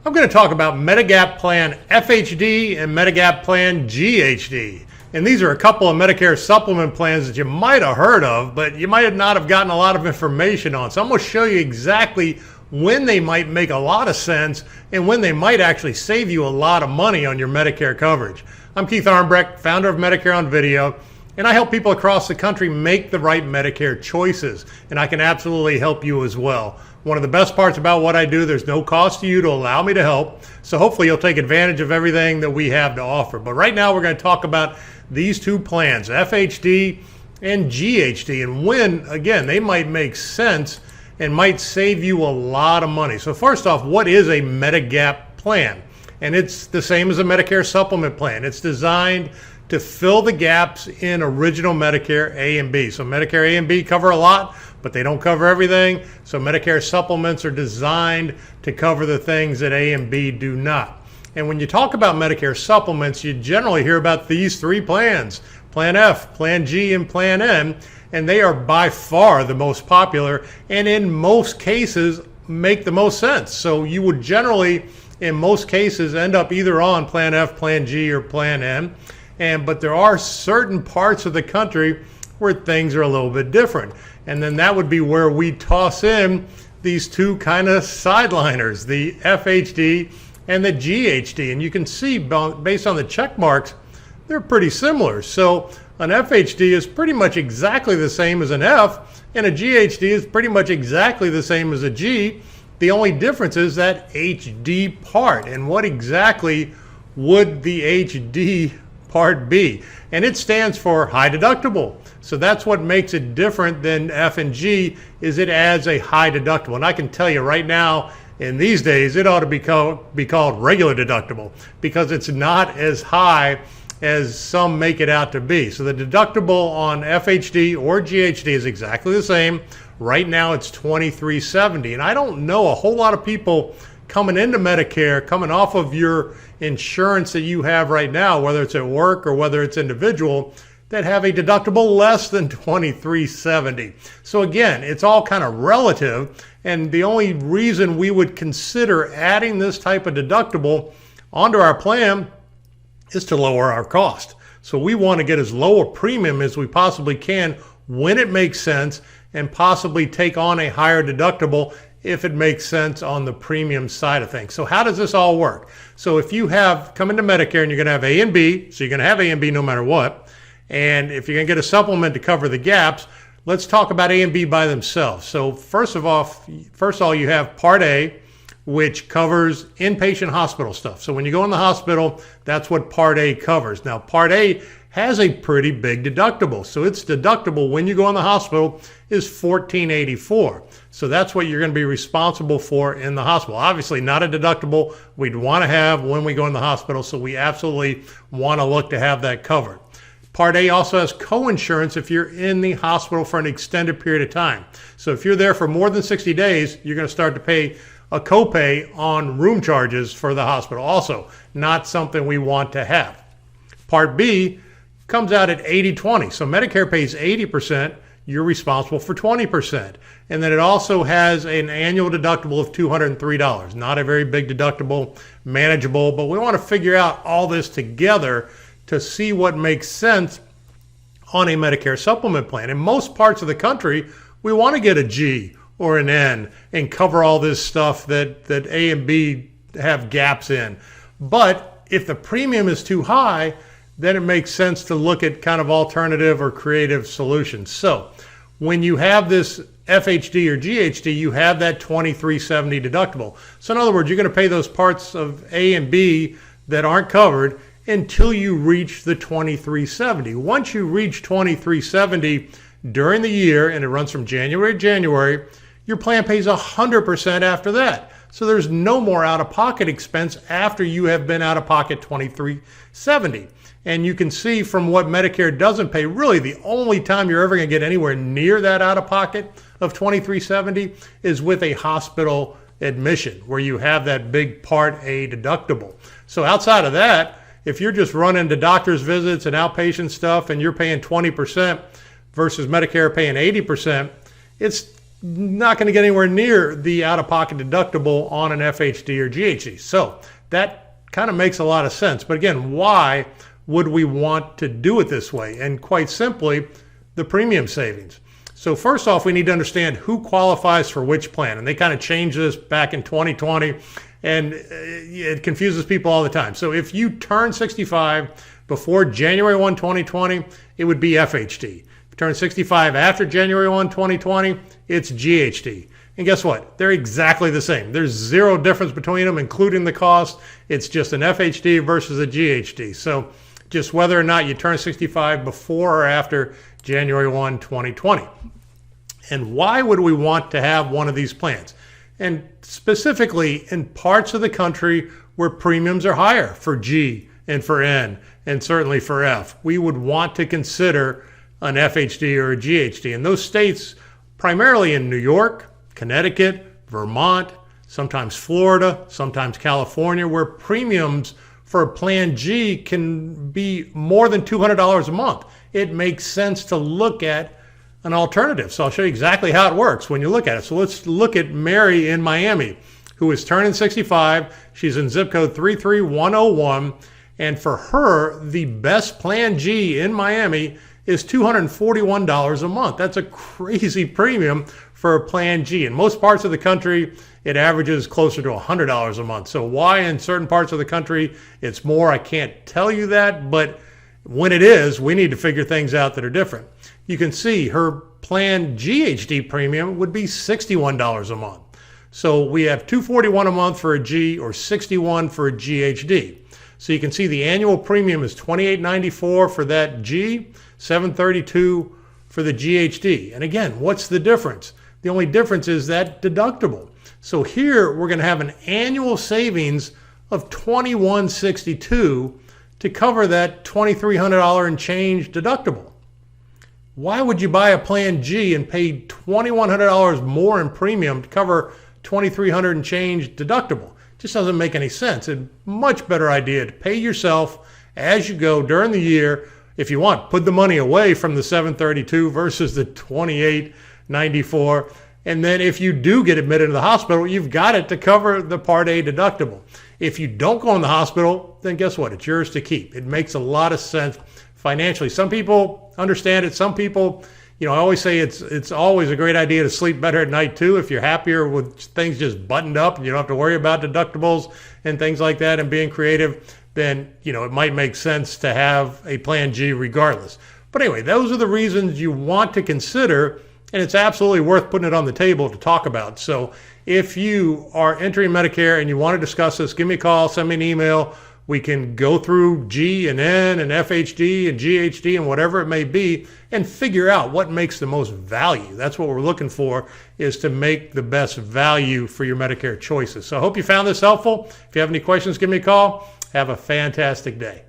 I'm going to talk about Medigap Plan FHD and Medigap Plan GHD. And these are a couple of Medicare supplement plans that you might have heard of, but you might not have gotten a lot of information on. So I'm going to show you exactly when they might make a lot of sense and when they might actually save you a lot of money on your Medicare coverage. I'm Keith Armbrecht, founder of Medicare on Video, and I help people across the country make the right Medicare choices, and I can absolutely help you as well. One of the best parts about what I do, there's no cost to you to allow me to help, so hopefully you'll take advantage of everything that we have to offer. But right now we're going to talk about these two plans, FHD and GHD, and when, again, they might make sense and might save you a lot of money. So first off, what is a Medigap plan? And it's the same as a Medicare supplement plan. It's designed to fill the gaps in original Medicare A and B. So Medicare A and B cover a lot, but they don't cover everything. So Medicare supplements are designed to cover the things that A and B do not. And when you talk about Medicare supplements, you generally hear about these three plans: Plan F, Plan G, and Plan N, and they are by far the most popular and in most cases make the most sense. So you would generally, in most cases, end up either on Plan F, Plan G, or Plan N. But there are certain parts of the country where things are a little bit different. And then that would be where we toss in these two kind of sideliners, the FHD and the GHD. And you can see based on the check marks, they're pretty similar. So an FHD is pretty much exactly the same as an F, and a GHD is pretty much exactly the same as a G. The only difference is that HD part. And what exactly would the HD Part B? And it stands for high deductible. So that's what makes it different than F and G, is it adds a high deductible. And I can tell you right now, in these days, it ought to be called regular deductible, because it's not as high as some make it out to be. So the deductible on FHD or GHD is exactly the same. Right now it's $23.70. And I don't know a whole lot of people coming into Medicare, coming off of your insurance that you have right now, whether it's at work or whether it's individual, that have a deductible less than $23.70. So again, it's all kind of relative, and the only reason we would consider adding this type of deductible onto our plan is to lower our cost. So we want to get as low a premium as we possibly can when it makes sense, and possibly take on a higher deductible if it makes sense on the premium side of things. So how does this all work? So if you have come into Medicare and you're going to have A and B, so you're going to have A and B no matter what, and if you're going to get a supplement to cover the gaps, let's talk about A and B by themselves. So first of all, you have Part A, which covers inpatient hospital stuff. So when you go in the hospital, that's what Part A covers. Now, Part A has a pretty big deductible. So its deductible when you go in the hospital is $1,484. So that's what you're going to be responsible for in the hospital. Obviously not a deductible we'd want to have when we go in the hospital, so we absolutely want to look to have that covered. Part A also has co-insurance if you're in the hospital for an extended period of time. So if you're there for more than 60 days, you're going to start to pay a copay on room charges for the hospital. Also, not something we want to have. Part B comes out at 80-20. So Medicare pays 80%, you're responsible for 20%. And then it also has an annual deductible of $203. Not a very big deductible, manageable, but we want to figure out all this together to see what makes sense on a Medicare supplement plan. In most parts of the country, we want to get a G or an N and cover all this stuff that A and B have gaps in. But if the premium is too high, then it makes sense to look at kind of alternative or creative solutions. So when you have this FHD or GHD, you have that $23.70 deductible. So in other words, you're going to pay those parts of A and B that aren't covered until you reach the $23.70. Once you reach $23.70 during the year, and it runs from January to January, your plan pays 100% after that. So there's no more out-of-pocket expense after you have been out-of-pocket $23.70. And you can see from what Medicare doesn't pay, really the only time you're ever going to get anywhere near that out-of-pocket of $23.70 is with a hospital admission, where you have that big Part A deductible. So outside of that, if you're just running to doctor's visits and outpatient stuff and you're paying 20% versus Medicare paying 80%, it's not going to get anywhere near the out-of-pocket deductible on an FHD or GHD. So that kind of makes a lot of sense. But again, why would we want to do it this way? And quite simply, the premium savings. So first off, we need to understand who qualifies for which plan. And they kind of changed this back in 2020, and it confuses people all the time. So if you turn 65 before January 1, 2020, it would be FHD. If you turn 65 after January 1, 2020, it's GHD. And guess what? They're exactly the same. There's zero difference between them, including the cost. It's just an FHD versus a GHD. So just whether or not you turn 65 before or after January 1, 2020. And why would we want to have one of these plans? And specifically in parts of the country where premiums are higher for G and for N and certainly for F, we would want to consider an FHD or a GHD. And those states, primarily in New York, Connecticut, Vermont, sometimes Florida, sometimes California, where premiums for a Plan G can be more than $200 a month. It makes sense to look at an alternative. So I'll show you exactly how it works when you look at it. So let's look at Mary in Miami, who is turning 65. She's in zip code 33101. And for her, the best Plan G in Miami is $241 a month. That's a crazy premium for a Plan G. In most parts of the country, it averages closer to $100 a month. So why in certain parts of the country it's more, I can't tell you that, but when it is, we need to figure things out that are different. You can see her Plan GHD premium would be $61 a month. So we have $241 a month for a G or $61 for a GHD. So you can see the annual premium is $28.94 for that G, $732 for the GHD. And again, what's the difference? The only difference is that deductible. So here we're going to have an annual savings of $21.62 to cover that $2,300 and change deductible. Why would you buy a Plan G and pay $2,100 more in premium to cover $2,300 and change deductible? It just doesn't make any sense. It's a much better idea to pay yourself as you go during the year. If you want, put the money away from the $732 versus the $28.94. And then if you do get admitted to the hospital, you've got it to cover the Part A deductible. If you don't go in the hospital, then guess what? It's yours to keep. It makes a lot of sense financially. Some people understand it. Some people, I always say it's always a great idea to sleep better at night too. If you're happier with things just buttoned up and you don't have to worry about deductibles and things like that and being creative, then, it might make sense to have a Plan G regardless. But anyway, those are the reasons you want to consider, and it's absolutely worth putting it on the table to talk about. So if you are entering Medicare and you want to discuss this, give me a call, send me an email. We can go through G and N and FHD and GHD and whatever it may be and figure out what makes the most value. That's what we're looking for, is to make the best value for your Medicare choices. So I hope you found this helpful. If you have any questions, give me a call. Have a fantastic day.